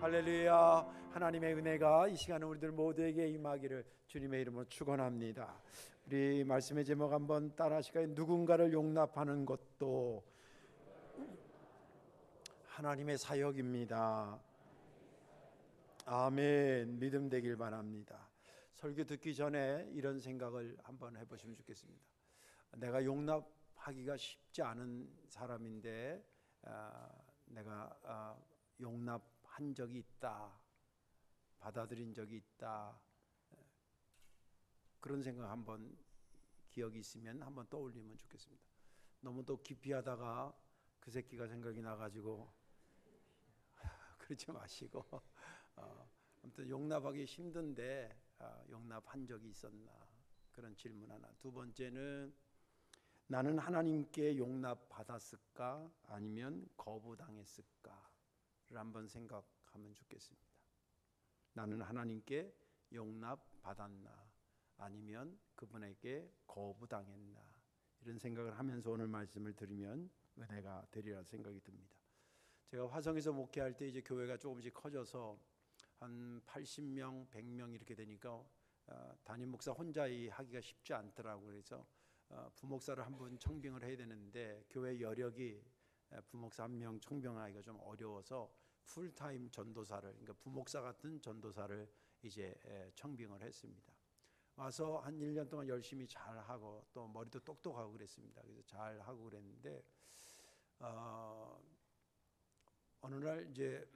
할렐루야. 하나님의 은혜가 이 시간에 우리들 모두에게 임하기를 주님의 이름으로 축원합니다. 우리 말씀의 제목 한번 따라하실까요? 누군가를 용납하는 것도 하나님의 사역입니다. 아멘. 믿음 되길 바랍니다. 설교 듣기 전에 이런 생각을 한번 해보시면 좋겠습니다. 내가 용납하기가 쉽지 않은 사람인데 내가 용납한 적이 있다, 받아들인 적이 있다, 그런 생각 한번 기억이 있으면 한번 떠올리면 좋겠습니다. 너무 또 깊이 하다가 그 새끼가 생각이 나가지고 그러지 마시고 아무튼 용납하기 힘든데 용납한 적이 있었나, 그런 질문 하나. 두 번째는 나는 하나님께 용납받았을까 아니면 거부당했을까를 한번 생각하면 좋겠습니다. 나는 하나님께 용납받았나 아니면 그분에게 거부당했나, 이런 생각을 하면서 오늘 말씀을 들으면 은혜가 되리라 생각이 듭니다. 제가 화성에서 목회할 때 이제 교회가 조금씩 커져서 한 80명, 100명 이렇게 되니까 담임 목사 혼자 하기가 쉽지 않더라고요. 그래서 부목사를 한 분 청빙을 해야 되는데 교회 여력이 부목사 한 명 청빙하기가 좀 어려워서 풀타임 전도사를, 그러니까 부목사 같은 전도사를 이제 청빙을 했습니다. 와서 한 1년 동안 열심히 잘하고 또 머리도 똑똑하고 그랬습니다. 그래서 잘하고 그랬는데 어느 날 이제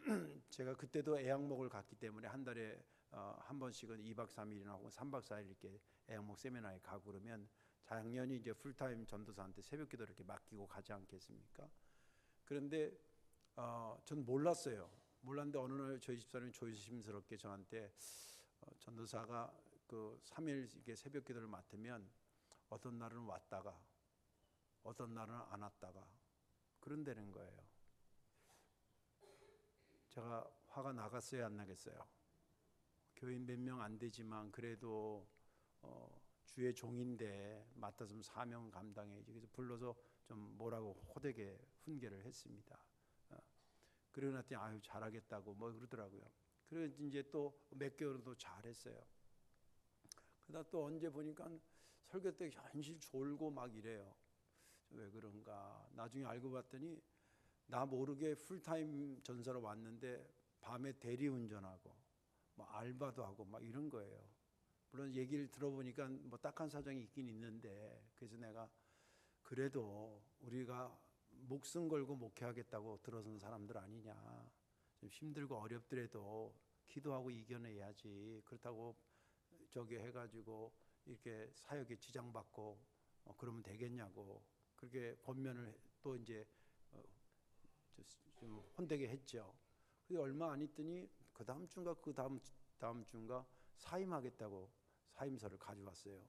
제가 그때도 애양목을 갔기 때문에 한 달에 한 번씩은 2박 3일이나 혹은 3박 4일 이렇게 애양목 세미나에 가고 그러면 당연히 이제 풀타임 전도사한테 새벽기도 이렇게 맡기고 가지 않겠습니까? 그런데 전 몰랐어요. 몰랐는데 어느 날 저희 집사람이 조심스럽게 저한테 전도사가 그 3일 이렇게 새벽기도를 맡으면 어떤 날은 왔다가 어떤 날은 안 왔다가 그런다는 거예요. 제가 화가 나갔어요, 안 나겠어요? 교인 몇 명 안 되지만 그래도 주의 종인데 맡아서 사명 감당해야지. 그래서 불러서 좀 뭐라고 호되게 훈계를 했습니다. 그러고 났더니 아유 잘하겠다고 뭐 그러더라고요. 그래서 이제 또 몇 개월도 잘했어요. 그러다 또 언제 보니까 설교 때 현실 졸고 막 이래요. 왜 그런가? 나중에 알고 봤더니 나 모르게 풀타임 전사로 왔는데 밤에 대리운전하고 뭐 알바도 하고 막 이런 거예요. 물론 얘기를 들어보니까 뭐 딱한 사정이 있긴 있는데, 그래서 내가 그래도 우리가 목숨 걸고 목회하겠다고 들어선 사람들 아니냐, 좀 힘들고 어렵더라도 기도하고 이겨내야지, 그렇다고 저기 해가지고 이렇게 사역에 지장받고 그러면 되겠냐고 그렇게 권면을 또 이제 좀 혼되게 했죠. 그게 얼마 안 있더니 그 다음 주인가 그 다음 주인가 사임하겠다고 사임서를 가져왔어요.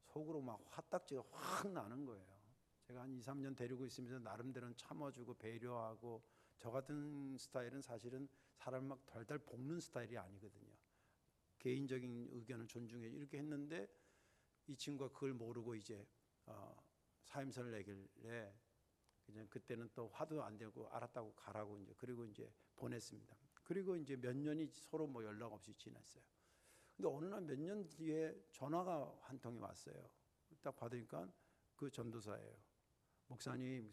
속으로 막 화딱지가 확 나는 거예요. 제가 한 2, 3년 데리고 있으면서 나름대로는 참아주고 배려하고, 저 같은 스타일은 사실은 사람을 막 덜덜 볶는 스타일이 아니거든요. 개인적인 의견을 존중해 이렇게 했는데 이 친구가 그걸 모르고 이제 사임서를 내길래 그때는 또 화도 안 되고 알았다고 가라고 이제 그리고 이제 보냈습니다. 그리고 이제 몇 년이 서로 뭐 연락 없이 지났어요. 근데 어느 날 몇 년 뒤에 전화가 한 통이 왔어요. 딱 받으니까 그 전도사예요. 목사님,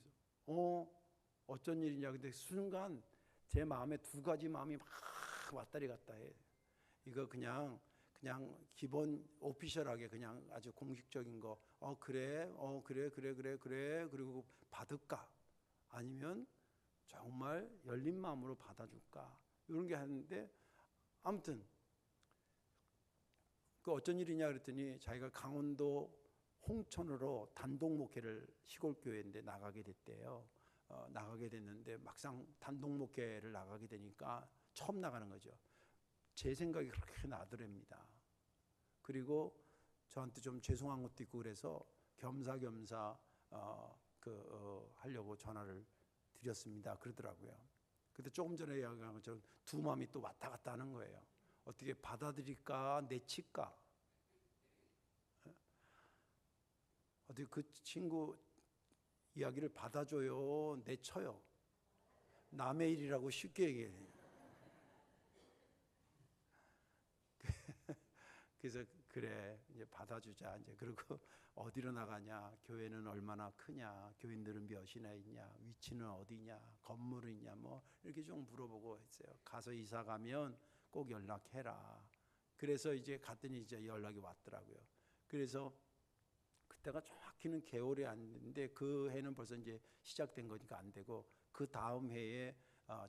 어쩐 일이냐. 근데 순간 제 마음에 두 가지 마음이 막 왔다리 갔다 해. 이거 그냥 기본 오피셜하게 그냥 아주 공식적인 거, 그래 그리고 받을까 아니면 정말 열린 마음으로 받아줄까, 이런 게 하는데, 아무튼 그 어쩐 일이냐 그랬더니 자기가 강원도 홍천으로 단독 목회를, 시골 교회인데 나가게 됐대요. 나가게 됐는데 막상 단독 목회를 나가게 되니까 처음 나가는 거죠. 제 생각이 그렇게 나더랍니다. 그리고 저한테 좀 죄송한 것도 있고 그래서 겸사겸사 하려고 전화를 드렸습니다 그러더라고요. 근데 조금 전에 이야기한 것처럼 두 마음이 또 왔다 갔다 하는 거예요. 어떻게 받아들일까 내칠까. 어떻게 그 친구 이야기를 받아줘요 내쳐요. 남의 일이라고 쉽게 얘기해요. 그래서 그래 이제 받아주자 이제. 그리고 어디로 나가냐, 교회는 얼마나 크냐, 교인들은 몇이나 있냐, 위치는 어디냐, 건물은 있냐, 뭐 이렇게 좀 물어보고 했어요. 가서 이사 가면 꼭 연락해라. 그래서 이제 갔더니 이제 연락이 왔더라고요. 그래서 그때가 정확히는 개월이 안 됐는데 그 해는 벌써 이제 시작된 거니까 안 되고, 그 다음 해에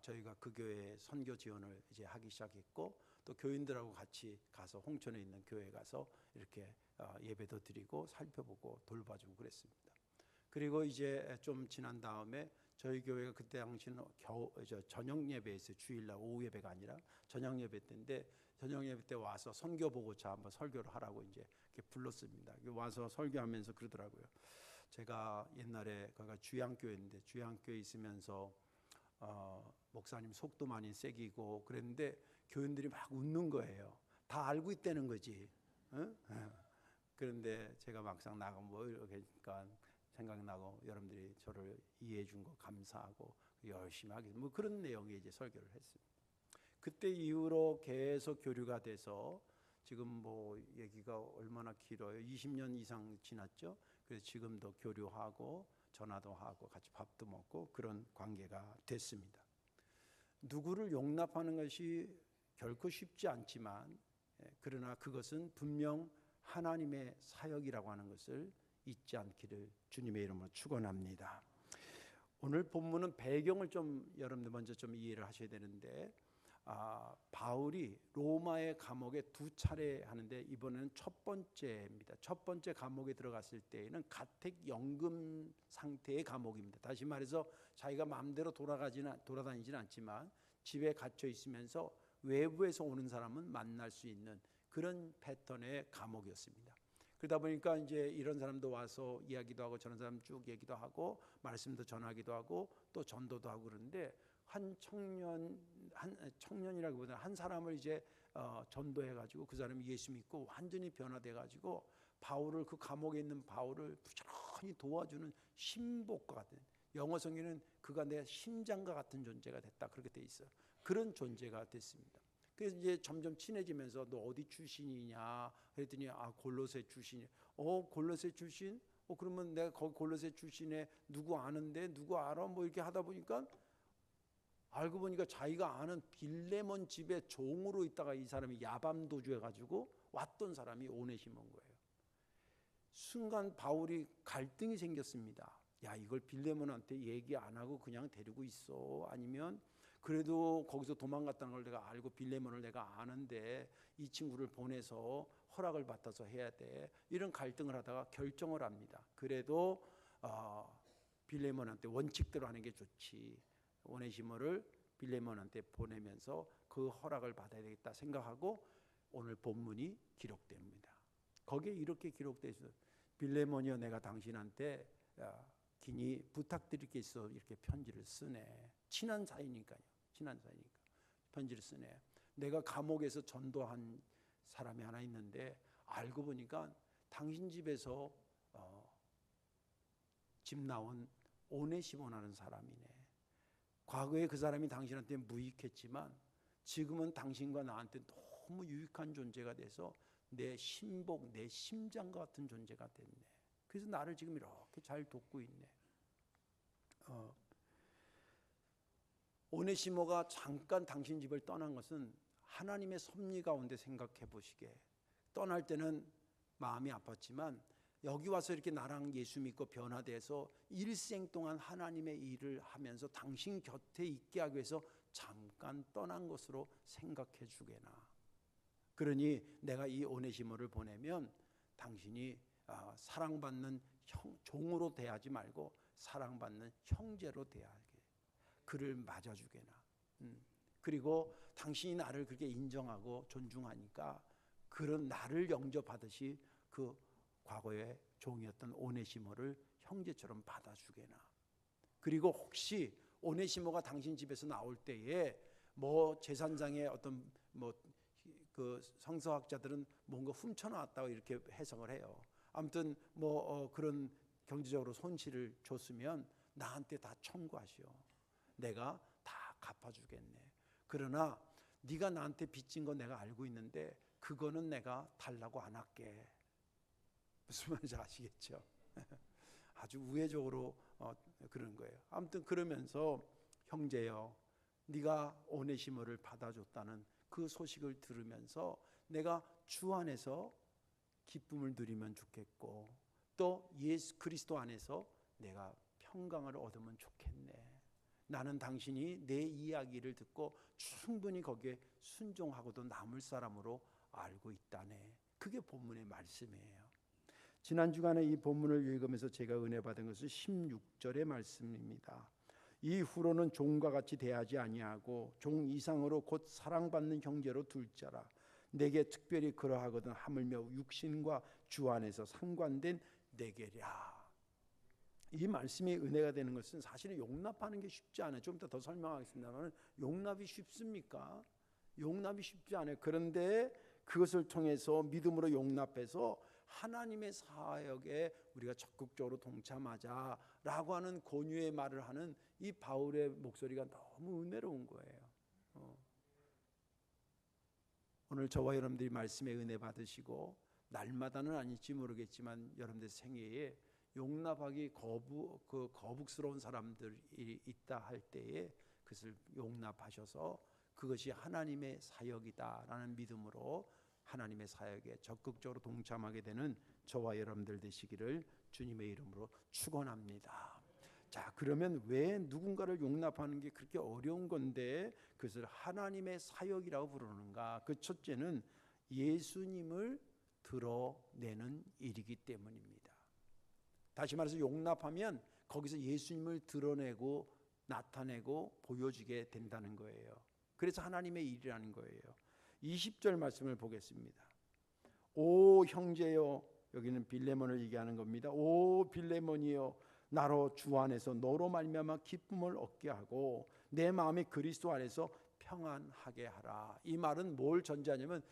저희가 그 교회에 선교 지원을 이제 하기 시작했고, 또 교인들하고 같이 가서 홍천에 있는 교회에 가서 이렇게 예배도 드리고 살펴보고 돌봐주고 그랬습니다. 그리고 이제 좀 지난 다음에 저희 교회가 그때 당시는 저녁 예배였어요. 주일날 오후 예배가 아니라 저녁 예배 때인데, 저녁 예배 때 와서 선교 보고차 한번 설교를 하라고 이제 이렇게 불렀습니다. 와서 설교하면서 그러더라고요. 제가 옛날에 거기가 주양교회인데 주양교회 있으면서 목사님 속도 많이 세기고 그랬는데 교인들이 막 웃는 거예요. 다 알고 있다는 거지. 응? 그런데 제가 막상 나가면 뭐 이러니까 생각나고 여러분들이 저를 이해해 준 거 감사하고 열심히 하겠습니다. 뭐 그런 내용의 이제 설교를 했습니다. 그때 이후로 계속 교류가 돼서 지금 뭐 얘기가 얼마나 길어요. 20년 이상 지났죠. 그래서 지금도 교류하고 전화도 하고 같이 밥도 먹고 그런 관계가 됐습니다. 누구를 용납하는 것이 결코 쉽지 않지만, 그러나 그것은 분명 하나님의 사역이라고 하는 것을 잊지 않기를 주님의 이름으로 축원합니다. 오늘 본문은 배경을 좀 여러분들 먼저 좀 이해를 하셔야 되는데, 바울이 로마의 감옥에 두 차례 하는데 이번에는 첫 번째입니다. 첫 번째 감옥에 들어갔을 때에는 가택연금 상태의 감옥입니다. 다시 말해서 자기가 마음대로 돌아다니지는 않지만 집에 갇혀 있으면서 외부에서 오는 사람은 만날 수 있는 그런 패턴의 감옥이었습니다. 그러다 보니까 이제 이런 사람도 와서 이야기도 하고 저런 사람 쭉 얘기도 하고 말씀도 전하기도 하고 또 전도도 하고 그러는데, 한 청년이라기보다는 한 사람을 이제 전도해가지고 그 사람이 예수 믿고 완전히 변화돼가지고 바울을, 그 감옥에 있는 바울을 부지런히 도와주는 신복과 같은, 영어 성경에는 그가 내 심장과 같은 존재가 됐다 그렇게 돼 있어요. 그런 존재가 됐습니다. 그래서 이제 점점 친해지면서 너 어디 출신이냐 그랬더니 골로새 출신이. 골로새 출신? 그러면 내가 거기 골로새 출신에 누구 아는데 누구 알아? 뭐 이렇게 하다 보니까 알고 보니까 자기가 아는 빌레몬 집에 종으로 있다가 이 사람이 야밤도주 해가지고 왔던 사람이 오네시모인 거예요. 순간 바울이 갈등이 생겼습니다. 야, 이걸 빌레몬한테 얘기 안 하고 그냥 데리고 있어? 아니면 그래도 거기서 도망갔다는 걸 내가 알고 빌레몬을 내가 아는데 이 친구를 보내서 허락을 받아서 해야 돼? 이런 갈등을 하다가 결정을 합니다. 그래도 빌레몬한테 원칙대로 하는 게 좋지. 오네시모를 빌레몬한테 보내면서 그 허락을 받아야 되겠다 생각하고 오늘 본문이 기록됩니다. 거기에 이렇게 기록되어 있어요. 빌레몬이여, 내가 당신한테 긴히 부탁드릴 게 있어. 이렇게 편지를 쓰네. 친한 사이니까요. 친한 사이니까 편지를 쓰네. 내가 감옥에서 전도한 사람이 하나 있는데 알고 보니까 당신 집에서 집 나온 오네시모라는 사람이네. 과거에 그 사람이 당신한테 무익했지만 지금은 당신과 나한테 너무 유익한 존재가 돼서 내 신복, 내 심장과 같은 존재가 됐네. 그래서 나를 지금 이렇게 잘 돕고 있네. 오네시모가 잠깐 당신 집을 떠난 것은 하나님의 섭리 가운데 생각해 보시게, 떠날 때는 마음이 아팠지만 여기 와서 이렇게 나랑 예수 믿고 변화돼서 일생 동안 하나님의 일을 하면서 당신 곁에 있게 하기 위해서 잠깐 떠난 것으로 생각해 주게나. 그러니 내가 이 오네시모를 보내면 당신이 사랑받는 종으로 대하지 말고 사랑받는 형제로 대하게, 그를 맞아주게나. 그리고 당신이 나를 그렇게 인정하고 존중하니까 그런 나를 영접하듯이 그 과거의 종이었던 오네시모를 형제처럼 받아주게나. 그리고 혹시 오네시모가 당신 집에서 나올 때에 뭐 재산상의 어떤 그 성서학자들은 뭔가 훔쳐나왔다고 이렇게 해석을 해요. 아무튼 그런 경제적으로 손실을 줬으면 나한테 다 청구하시오. 내가 다 갚아주겠네. 그러나 네가 나한테 빚진 거 내가 알고 있는데 그거는 내가 달라고 안 할게. 무슨 말인지 아시겠죠? 아주 우회적으로 그런 거예요. 아무튼 그러면서 형제여, 네가 오네시모를 받아줬다는 그 소식을 들으면서 내가 주 안에서 기쁨을 누리면 좋겠고, 또 예수 그리스도 안에서 내가 평강을 얻으면 좋겠네. 나는 당신이 내 이야기를 듣고 충분히 거기에 순종하고도 남을 사람으로 알고 있다네. 그게 본문의 말씀이에요. 지난 주간에 이 본문을 읽으면서 제가 은혜 받은 것은 16절의 말씀입니다. 이후로는 종과 같이 대하지 아니하고 종 이상으로 곧 사랑받는 형제로 둘 자라. 내게 특별히 그러하거든 하물며 육신과 주 안에서 상관된 내게랴. 이 말씀이 은혜가 되는 것은 사실은 용납하는 게 쉽지 않아요. 좀 이따 더 설명하겠습니다만 용납이 쉽습니까? 용납이 쉽지 않아요. 그런데 그것을 통해서 믿음으로 용납해서 하나님의 사역에 우리가 적극적으로 동참하자라고 하는 권유의 말을 하는 이 바울의 목소리가 너무 은혜로운 거예요. 오늘 저와 여러분들이 말씀에 은혜 받으시고 날마다는 아닐지 모르겠지만 여러분들 생애에 용납하기 거북스러운 사람들이 있다 할 때에 그것을 용납하셔서 그것이 하나님의 사역이다라는 믿음으로 하나님의 사역에 적극적으로 동참하게 되는 저와 여러분들 되시기를 주님의 이름으로 축원합니다. 자, 그러면 왜 누군가를 용납하는 게 그렇게 어려운 건데 그것을 하나님의 사역이라고 부르는가? 그 첫째는 예수님을 드러내는 일이기 때문입니다. 다시 말해서 용납하면 거기서 예수님을 드러내고 나타내고 보여주게 된다는 거예요. 그래서 하나님의 일이라는 거예요. 20절 말씀을 보겠습니다. 오 형제여, 여기는 빌레몬을 얘기하는 겁니다. 오 빌레몬이여, 나로 주 안에서 너로 말미암아 기쁨을 얻게 하고 내 마음이 그리스도 안에서 평안하게 하라. 이 말은 뭘 전제하냐면,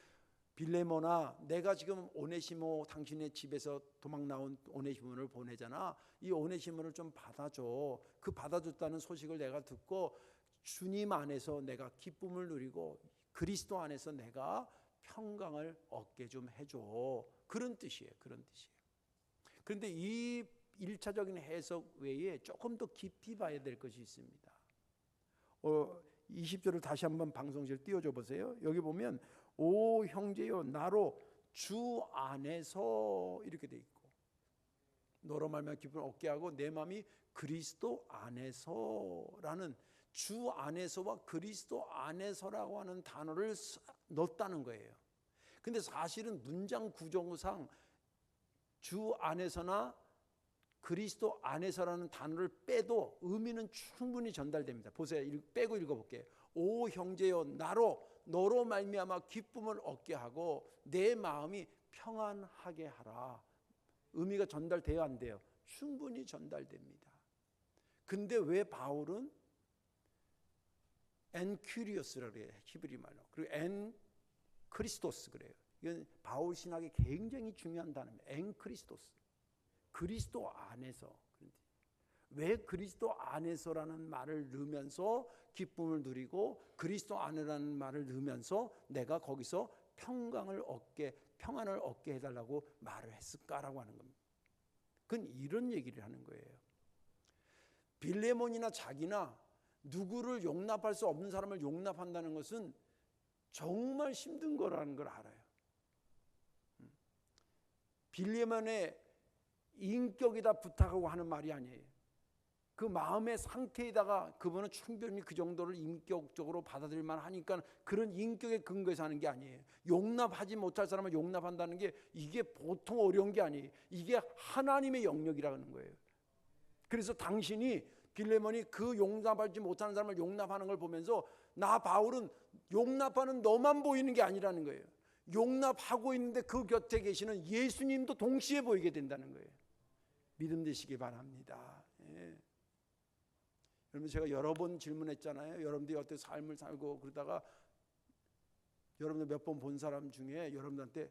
빌레몬아, 내가 지금 오네시모 당신의 집에서 도망 나온 오네시모를 보내잖아. 이 오네시모를 좀 받아줘. 그 받아줬다는 소식을 내가 듣고 주님 안에서 내가 기쁨을 누리고 그리스도 안에서 내가 평강을 얻게 좀 해줘. 그런 뜻이에요. 그런 뜻이에요. 그런데 이 1차적인 해석 외에 조금 더 깊이 봐야 될 것이 있습니다. 20절을 다시 한번 방송실 띄워줘 보세요. 여기 보면 오 형제여, 나로 주 안에서 이렇게 돼 있고, 너로 말미암아 기쁨을 얻게 하고 내 마음이 그리스도 안에서라는, 주 안에서와 그리스도 안에서라고 하는 단어를 넣었다는 거예요. 근데 사실은 문장 구조상 주 안에서나 그리스도 안에서라는 단어를 빼도 의미는 충분히 전달됩니다. 보세요. 빼고 읽어볼게요. 오 형제여, 너로 말미암아 기쁨을 얻게 하고 내 마음이 평안하게 하라. 의미가 전달돼야 안 돼요? 충분히 전달됩니다. 근데 왜 바울은 엔 큐리오스라고 그래요, 히브리 말로. 그리고 엔 크리스토스 그래요. 이건 바울 신학에 굉장히 중요한 단어입니다. 엔 크리스토스, 그리스도 안에서. 왜 그리스도 안에서라는 말을 넣으면서 기쁨을 누리고 그리스도 안에라는 말을 넣으면서 내가 거기서 평안을 얻게 해달라고 말을 했을까라고 하는 겁니다. 그건 이런 얘기를 하는 거예요. 빌레몬이나 자기나 누구를 용납할 수 없는 사람을 용납한다는 것은 정말 힘든 거라는 걸 알아요. 빌레몬의 인격에다 부탁하고 하는 말이 아니에요. 그 마음의 상태에다가 그분은 충분히 그 정도를 인격적으로 받아들일 만하니까 그런 인격의 근거에서 하는 게 아니에요. 용납하지 못할 사람을 용납한다는 게 이게 보통 어려운 게 아니에요. 이게 하나님의 영역이라는 거예요. 그래서 당신이 빌레몬이 그 용납하지 못하는 사람을 용납하는 걸 보면서 나 바울은 용납하는 너만 보이는 게 아니라는 거예요. 용납하고 있는데 그 곁에 계시는 예수님도 동시에 보이게 된다는 거예요. 믿음 되시기 바랍니다. 예. 여러분, 제가 여러 번 질문했잖아요. 여러분들이 어떻게 삶을 살고 그러다가 여러분들 몇 번 본 사람 중에 여러분들한테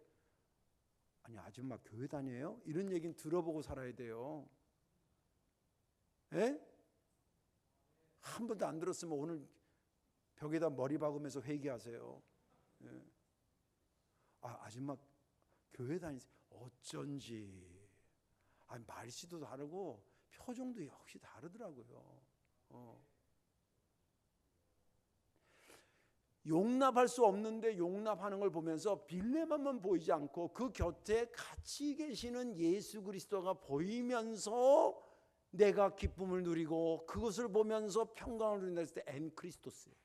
아니 아줌마 교회 다녀요? 이런 얘기는 들어보고 살아야 돼요. 예? 한 번도 안 들었으면 오늘 벽에다 머리 박으면서 회개하세요. 예. 아줌마 교회 다니세요? 어쩐지 말씨도 다르고 표정도 역시 다르더라고요. 용납할 수 없는데 용납하는 걸 보면서 빌레만만 보이지 않고 그 곁에 같이 계시는 예수 그리스도가 보이면서 내가 기쁨을 누리고 그것을 보면서 평강을 누린다 했을 때 엔크리스토스예요.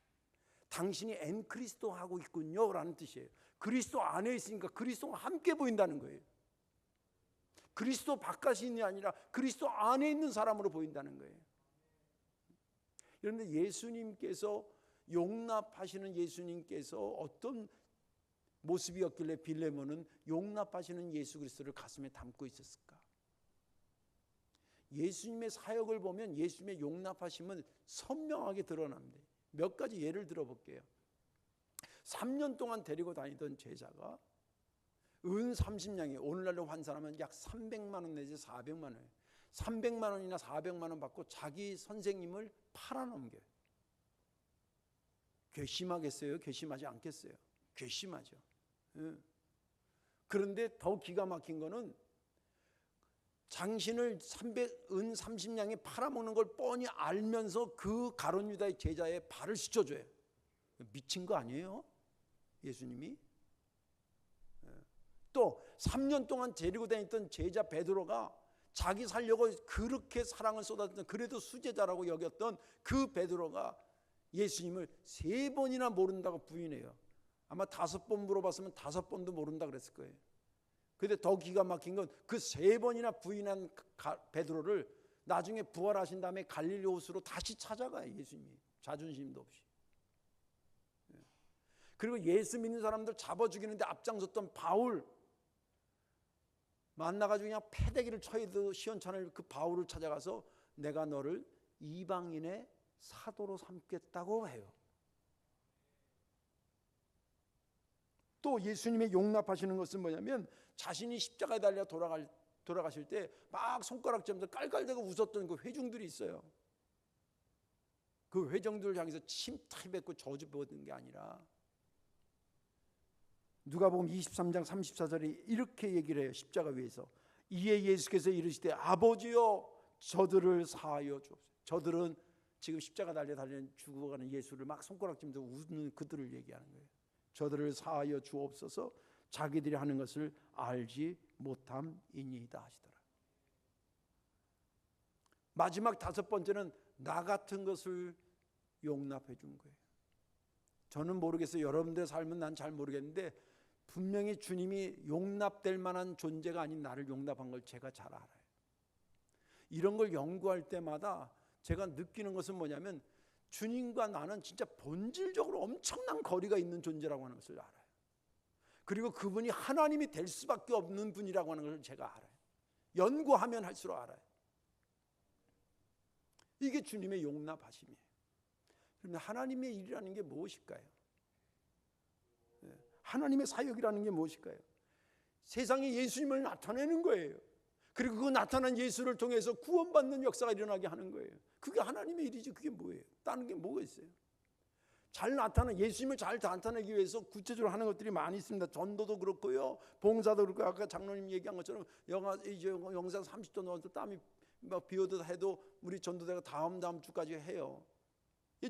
당신이 엔크리스도 하고 있군요 라는 뜻이에요. 그리스도 안에 있으니까 그리스도와 함께 보인다는 거예요. 그리스도 바깥이 아니라 그리스도 안에 있는 사람으로 보인다는 거예요. 그런데 예수님께서 용납하시는 예수님께서 어떤 모습이었길래 빌레몬은 용납하시는 예수 그리스도를 가슴에 담고 있었을까? 예수님의 사역을 보면 예수님의 용납하심은 선명하게 드러납니다. 몇 가지 예를 들어볼게요. 3년 동안 데리고 다니던 제자가 은 30냥에 오늘날로 환산하면 약 300만 원 내지 400만 원, 300만 원이나 400만 원 받고 자기 선생님을 팔아넘겨요. 괘씸하겠어요? 괘씸하지 않겠어요? 괘씸하죠. 그런데 더 기가 막힌 거는 당신을 은 30냥에 팔아먹는 걸 뻔히 알면서 그 가룟 유다의 제자의 발을 씻어줘요. 미친 거 아니에요? 예수님이? 또 3년 동안 데리고 다녔던 제자 베드로가 자기 살려고 그렇게 사랑을 쏟았던 그래도 수제자라고 여겼던 그 베드로가 예수님을 3번이나 모른다고 부인해요. 아마 5번 물어봤으면 5번도 모른다 그랬을 거예요. 근데 더 기가 막힌 건 그 3번이나 부인한 베드로를 나중에 부활하신 다음에 갈릴리 호수로 다시 찾아가요. 예수님이 자존심도 없이. 그리고 예수 믿는 사람들 잡아 죽이는데 앞장섰던 바울 만나가지고 그냥 패대기를 쳐도 시원찮을 그 바울을 찾아가서 내가 너를 이방인의 사도로 삼겠다고 해요. 또 예수님의 용납하시는 것은 뭐냐면 자신이 십자가에 달려 돌아가실 때 막 손가락질하면서 깔깔대고 웃었던 그 회중들이 있어요. 그 회중들을 향해서 침탈 뱉고 저주 받는 게 아니라 누가복음 23장 34절에 이렇게 얘기를 해요. 십자가 위에서 이에 예수께서 이르시되 아버지여 저들을 사하여 주옵소서. 저들은 지금 십자가 달려 죽어가는 예수를 막 손가락질하면서 웃는 그들을 얘기하는 거예요. 저들을 사하여 주옵소서. 자기들이 하는 것을 알지 못함이니이다 하시더라. 마지막 5번째는 나 같은 것을 용납해 준 거예요. 저는 모르겠어요. 여러분들의 삶은 난 잘 모르겠는데 분명히 주님이 용납될 만한 존재가 아닌 나를 용납한 걸 제가 잘 알아요. 이런 걸 연구할 때마다 제가 느끼는 것은 뭐냐면 주님과 나는 진짜 본질적으로 엄청난 거리가 있는 존재라고 하는 것을 알아요. 그리고 그분이 하나님이 될 수밖에 없는 분이라고 하는 것을 제가 알아요. 연구하면 할수록 알아요. 이게 주님의 용납하심이에요. 그런데 하나님의 일이라는 게 무엇일까요? 하나님의 사역이라는 게 무엇일까요? 세상에 예수님을 나타내는 거예요. 그리고 그 나타난 예수를 통해서 구원받는 역사가 일어나게 하는 거예요. 그게 하나님의 일이지 그게 뭐예요? 다른 게 뭐가 있어요? 예수님을 잘 나타내기 위해서 구체적으로 하는 것들이 많이 있습니다. 전도도 그렇고요, 봉사도 그렇고, 아까 장로님 얘기한 것처럼 영상 30도 넘어서 땀이 막 비오듯 해도 우리 전도대가 다음 주까지 해요.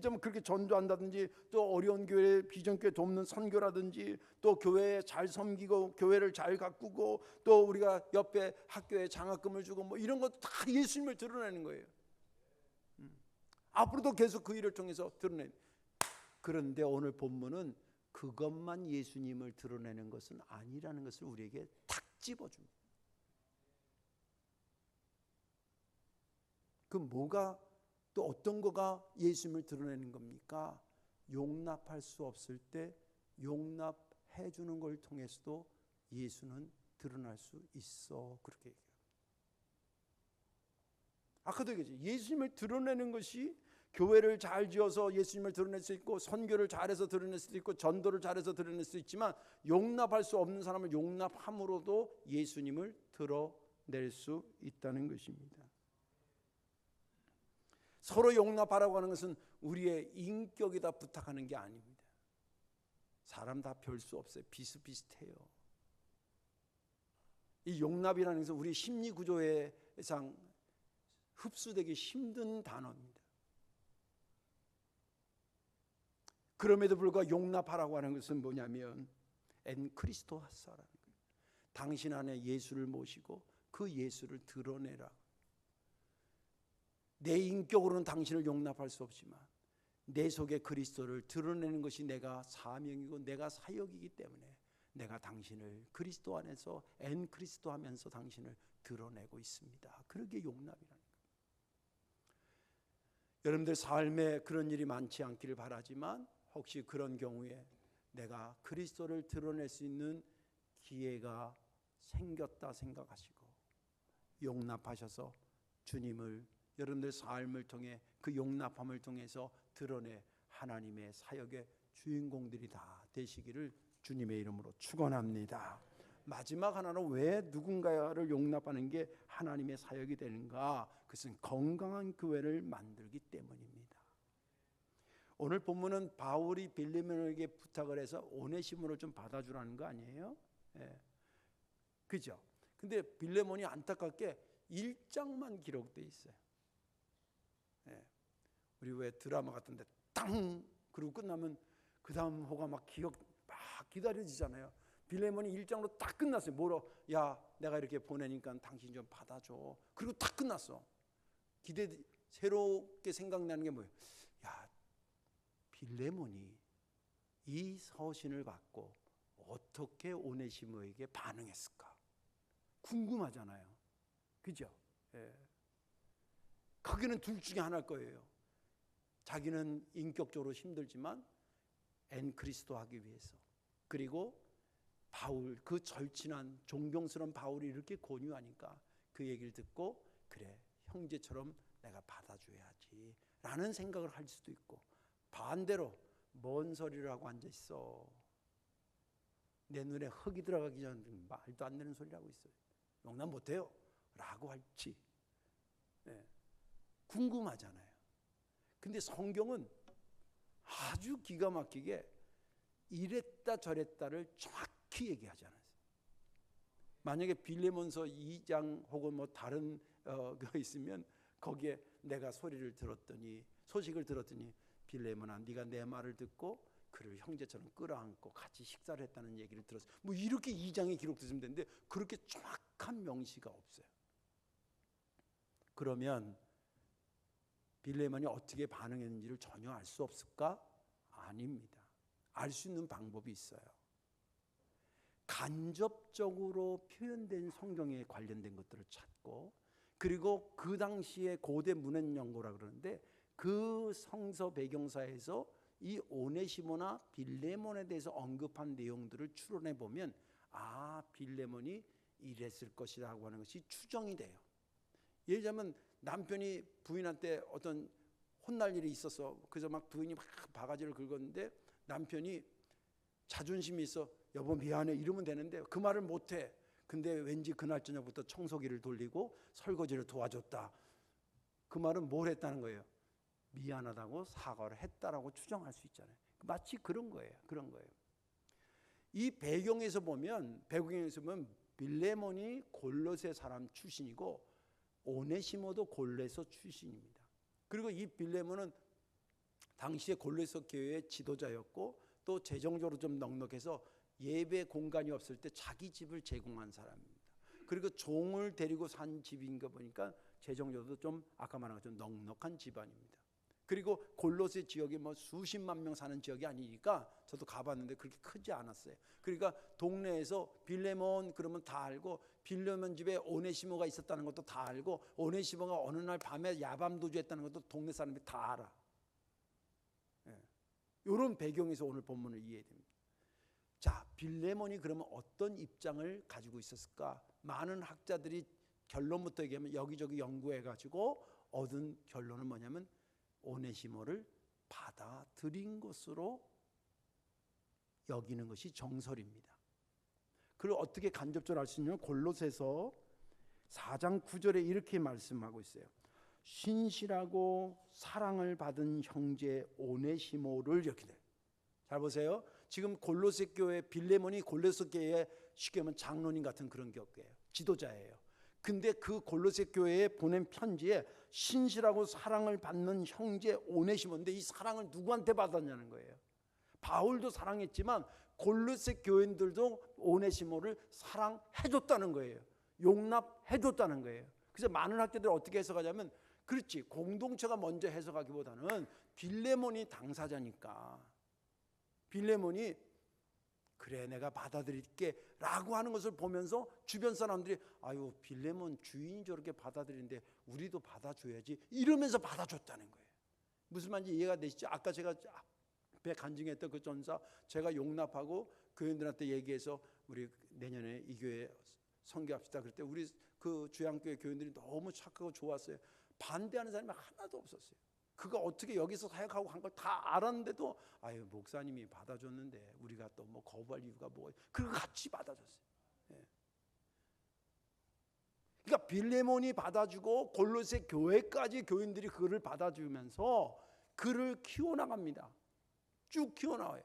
좀 그렇게 전도한다든지, 또 어려운 교회, 비전교회 돕는 선교라든지, 또 교회에 잘 섬기고 교회를 잘 가꾸고, 또 우리가 옆에 학교에 장학금을 주고 뭐 이런 것 다 예수님을 드러내는 거예요. 앞으로도 계속 그 일을 통해서 드러내는. 그런데 오늘 본문은 그것만 예수님을 드러내는 것은 아니라는 것을 우리에게 탁 집어줍니다. 그 뭐가 또 어떤 거가 예수님을 드러내는 겁니까? 용납할 수 없을 때 용납해 주는 걸 통해서도 예수는 드러날 수 있어. 그렇게 얘기해요. 아까도 얘기했죠. 예수님을 드러내는 것이 교회를 잘 지어서 예수님을 드러낼 수 있고, 선교를 잘해서 드러낼 수도 있고, 전도를 잘해서 드러낼 수 있지만, 용납할 수 없는 사람을 용납함으로도 예수님을 드러낼 수 있다는 것입니다. 서로 용납하라고 하는 것은 우리의 인격에다 부탁하는 게 아닙니다. 사람 다 별 수 없어요. 비슷비슷해요. 이 용납이라는 것은 우리 심리 구조에상 흡수되기 힘든 단어입니다. 그럼에도 불구하고 용납하라고 하는 것은 뭐냐면 엔 크리스토하사라는 거예요. 당신 안에 예수를 모시고 그 예수를 드러내라. 내 인격으로는 당신을 용납할 수 없지만 내 속에 그리스도를 드러내는 것이 내가 사명이고 내가 사역이기 때문에 내가 당신을 그리스도 안에서 엔 크리스도 하면서 당신을 드러내고 있습니다. 그러게 용납이라는 거예요. 여러분들 삶에 그런 일이 많지 않기를 바라지만 혹시 그런 경우에 내가 그리스도를 드러낼 수 있는 기회가 생겼다 생각하시고 용납하셔서 주님을 여러분들 삶을 통해 그 용납함을 통해서 드러내 하나님의 사역의 주인공들이 다 되시기를 주님의 이름으로 축원합니다. 마지막 하나는 왜 누군가를 용납하는 게 하나님의 사역이 되는가? 그것은 건강한 교회를 만들기 때문입니다. 오늘 본문은 바울이 빌레몬에게 부탁을 해서 오네시모를 좀 받아주라는 거 아니에요? 예. 그죠? 근데 빌레몬이 안타깝게 1장만 기록되어 있어요. 예. 우리 왜 드라마 같은데 땅 그러고 끝나면 그 다음 호가 막 기다려지잖아요. 빌레몬이 1장으로 딱 끝났어요. 뭐로? 야, 내가 이렇게 보내니까 당신 좀 받아줘. 그리고 딱 끝났어. 새롭게 생각나는 게 뭐예요? 야, 빌레몬이 이 서신을 받고 어떻게 오네시모에게 반응했을까? 궁금하잖아요. 그죠? 예. 거기는 둘 중에 하나일 거예요. 자기는 인격적으로 힘들지만 엔 그리스도 하기 위해서. 그리고 바울, 그 절친한 존경스러운 바울이 이렇게 권유하니까 그 얘기를 듣고 그래, 형제처럼 내가 받아줘야지 라는 생각을 할 수도 있고, 반대로 뭔 소리를 하고 앉아있어, 내 눈에 흙이 들어가기 전에 말도 안 되는 소리를 하고 있어요, 용납 못해요 라고 할지. 네. 궁금하잖아요. 근데 성경은 아주 기가 막히게 이랬다 저랬다를 정확히 얘기하지 않았어요. 만약에 빌레몬서 2장 혹은 뭐 다른 거 있으면 거기에 내가 소식을 들었더니 빌레몬아, 네가 내 말을 듣고 그를 형제처럼 끌어안고 같이 식사를 했다는 얘기를 들었어요. 뭐 이렇게 2장에 기록됐으면 되는데 그렇게 정확한 명시가 없어요. 그러면 빌레몬이 어떻게 반응했는지를 전혀 알 수 없을까? 아닙니다. 알 수 있는 방법이 있어요. 간접적으로 표현된 성경에 관련된 것들을 찾고, 그리고 그 당시에 고대 문헌연고라 그러는데 그 성서 배경사에서 이 오네시모나 빌레몬에 대해서 언급한 내용들을 추론해 보면 빌레몬이 이랬을 것이라고 하는 것이 추정이 돼요. 예를 들자면 남편이 부인한테 어떤 혼날 일이 있었어. 그래서 막 부인이 막 바가지를 긁었는데 남편이 자존심이 있어 여보 미안해 이러면 되는데 그 말을 못해. 근데 왠지 그날 저녁부터 청소기를 돌리고 설거지를 도와줬다. 그 말은 뭘 했다는 거예요? 미안하다고 사과를 했다라고 추정할 수 있잖아요. 마치 그런 거예요. 이 배경에서 보면 빌레몬이 골로새 사람 출신이고 오네시모도 골로새 출신입니다. 그리고 이 빌레몬은 당시에 골로새 교회의 지도자였고 또 재정적으로 좀 넉넉해서 예배 공간이 없을 때 자기 집을 제공한 사람입니다. 그리고 종을 데리고 산 집인 거 보니까 재정적으로도 좀 아까 말한 것처럼 넉넉한 집안입니다. 그리고 골로새 지역이 뭐 수십만 명 사는 지역이 아니니까 저도 가봤는데 그렇게 크지 않았어요. 그러니까 동네에서 빌레몬 그러면 다 알고, 빌레몬 집에 오네시모가 있었다는 것도 다 알고, 오네시모가 어느 날 밤에 야밤 도주했다는 것도 동네 사람들이 다 알아. 이런 배경에서 오늘 본문을 이해해야 됩니다. 자, 빌레몬이 그러면 어떤 입장을 가지고 있었을까? 많은 학자들이 결론부터 얘기하면 여기저기 연구해가지고 얻은 결론은 뭐냐면 오네시모를 받아들인 것으로 여기는 것이 정설입니다. 그걸 어떻게 간접적으로 알 수 있냐면 골로새서 4장 9절에 이렇게 말씀하고 있어요. 신실하고 사랑을 받은 형제 오네시모를, 이렇게 돼요. 잘 보세요. 지금 골로새 교회 빌레몬이 골로새 교회에 쉽게 하면 장로님 같은 그런 교회예요. 지도자예요. 근데 그 골로새 교회에 보낸 편지에 신실하고 사랑을 받는 형제 오네시모인데 이 사랑을 누구한테 받았냐는 거예요. 바울도 사랑했지만 골로새 교인들도 오네시모를 사랑해줬다는 거예요. 용납해줬다는 거예요. 그래서 많은 학자들이 어떻게 해석하냐면 그렇지, 공동체가 먼저 해석하기보다는 빌레몬이 당사자니까 빌레몬이 그래 내가 받아들일게 라고 하는 것을 보면서 주변 사람들이 아유 빌레몬 주인이 저렇게 받아들이는데 우리도 받아줘야지 이러면서 받아줬다는 거예요. 무슨 말인지 이해가 되시죠? 아까 제가 앞에 간증했던 그 전사 제가 용납하고 교인들한테 얘기해서 우리 내년에 이 교회 선교합시다 그럴 때 우리 그 주양교회 교인들이 너무 착하고 좋았어요. 반대하는 사람이 하나도 없었어요. 그가 어떻게 여기서 사역하고 한 걸 다 알았는데도 아유 목사님이 받아줬는데 우리가 또 뭐 거부할 이유가 뭐가 그리고 같이 받아줬어요. 예. 그러니까 빌레몬이 받아주고 골로새 교회까지 교인들이 그를 받아주면서 그를 키워나갑니다. 쭉 키워나와요.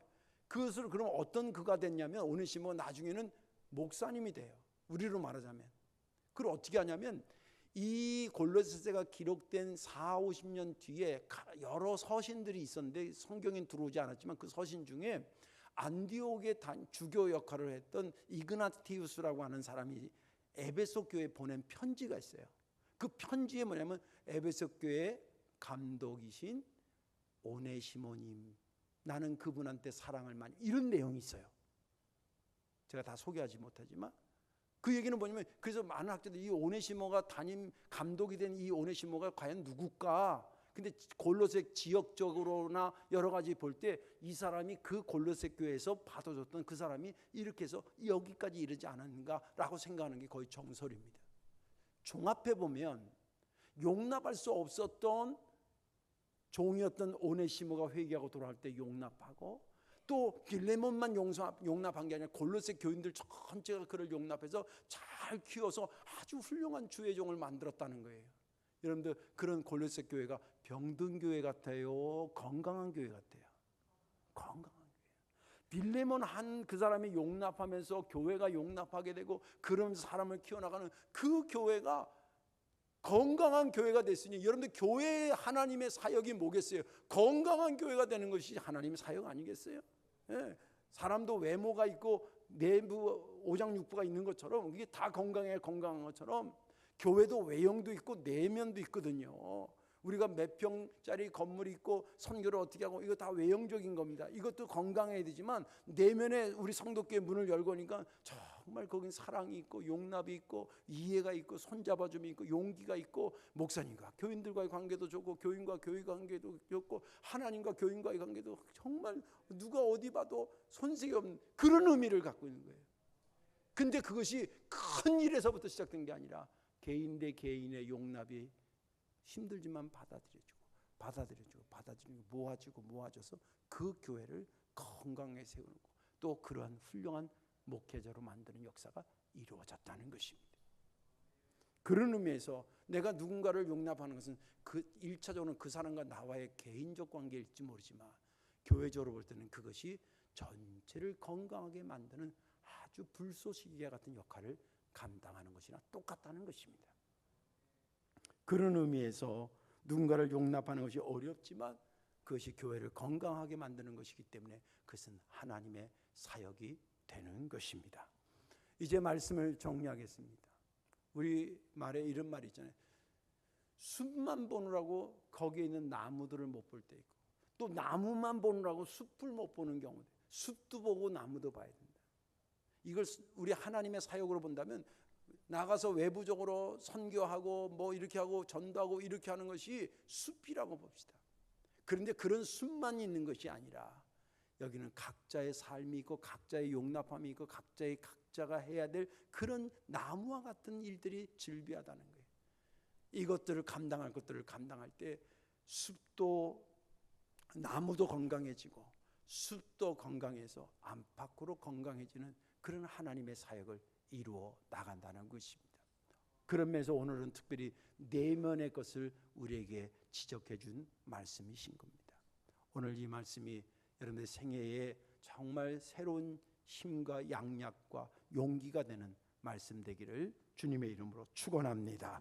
그것을 그럼 어떤 그가 됐냐면 오네시모 나중에는 목사님이 돼요. 우리로 말하자면. 그걸 어떻게 하냐면 이 골로새서가 기록된 40-50년 뒤에 여러 서신들이 있었는데 성경에 들어오지 않았지만 그 서신 중에 안디옥의 주교 역할을 했던 이그나티우스라고 하는 사람이 에베소 교회에 보낸 편지가 있어요. 그 편지에 뭐냐면 에베소 교회 감독이신 오네시모님 나는 그분한테 사랑을 많이 이런 내용이 있어요. 제가 다 소개하지 못하지만 그 얘기는 뭐냐면 그래서 많은 학자들이 이 오네시모가 담임 감독이 된 이 오네시모가 과연 누굴까? 근데 골로새 지역적으로나 여러 가지 볼 때 이 사람이 그 골로새 교회에서 받아줬던 그 사람이 이렇게 해서 여기까지 이르지 않았는가라고 생각하는 게 거의 정설입니다. 종합해 보면 용납할 수 없었던 종이었던 오네시모가 회개하고 돌아올 때 용납하고 또 빌레몬만 용납한 게 아니라 골로새 교인들 전체가 그를 용납해서 잘 키워서 아주 훌륭한 주의 종을 만들었다는 거예요. 여러분들 그런 골로새 교회가 병든 교회 같아요? 건강한 교회 같아요? 건강한 교회. 빌레몬 한 그 사람이 용납하면서 교회가 용납하게 되고 그런 사람을 키워나가는 그 교회가 건강한 교회가 됐으니 여러분들 교회에 하나님의 사역이 뭐겠어요? 건강한 교회가 되는 것이 하나님의 사역 아니겠어요? 예. 사람도 외모가 있고 내부 오장육부가 있는 것처럼 이게 다 건강한 것처럼 교회도 외형도 있고 내면도 있거든요. 우리가 몇 평짜리 건물이 있고 선교를 어떻게 하고 이거 다 외형적인 겁니다. 이것도 건강해야 되지만 내면에 우리 성도교회 문을 열고 오니까 정말 거긴 사랑이 있고 용납이 있고 이해가 있고 손잡아줌이 있고 용기가 있고 목사님과 교인들과의 관계도 좋고 교인과 교회 관계도 좋고 하나님과 교인과의 관계도 정말 누가 어디 봐도 손색이 없는 그런 의미를 갖고 있는 거예요. 근데 그것이 큰 일에서부터 시작된 게 아니라 개인 대 개인의 용납이 힘들지만 받아들여주고 모아져서 그 교회를 건강하게 세우고 또 그러한 훌륭한 목회자로 만드는 역사가 이루어졌다는 것입니다. 그런 의미에서 내가 누군가를 용납하는 것은 그 1차적으로는 그 사람과 나와의 개인적 관계일지 모르지만 교회적으로 볼 때는 그것이 전체를 건강하게 만드는 아주 불쏘시개 같은 역할을 감당하는 것이나 똑같다는 것입니다. 그런 의미에서 누군가를 용납하는 것이 어렵지만 그것이 교회를 건강하게 만드는 것이기 때문에 그것은 하나님의 사역이 되는 것입니다. 이제 말씀을 정리하겠습니다. 우리 말에 이런 말이 있잖아요. 숲만 보느라고 거기에 있는 나무들을 못 볼 때 있고 또 나무만 보느라고 숲을 못 보는 경우도 숲도 보고 나무도 봐야 된다. 이걸 우리 하나님의 사역으로 본다면 나가서 외부적으로 선교하고 뭐 이렇게 하고 전도하고 이렇게 하는 것이 숲이라고 봅시다. 그런데 그런 숲만 있는 것이 아니라 여기는 각자의 삶이 있고 각자의 용납함이 있고 각자가 해야 될 그런 나무와 같은 일들이 즐비하다는 거예요. 이것들을 감당할 것들을 감당할 때 숲도 나무도 건강해지고 숲도 건강해서 안팎으로 건강해지는 그런 하나님의 사역을 이루어 나간다는 것입니다. 그런 면에서 오늘은 특별히 내면의 것을 우리에게 지적해 준 말씀이신 겁니다. 오늘 이 말씀이 여러분의 생애에 정말 새로운 힘과 양약과 용기가 되는 말씀 되기를 주님의 이름으로 축원합니다.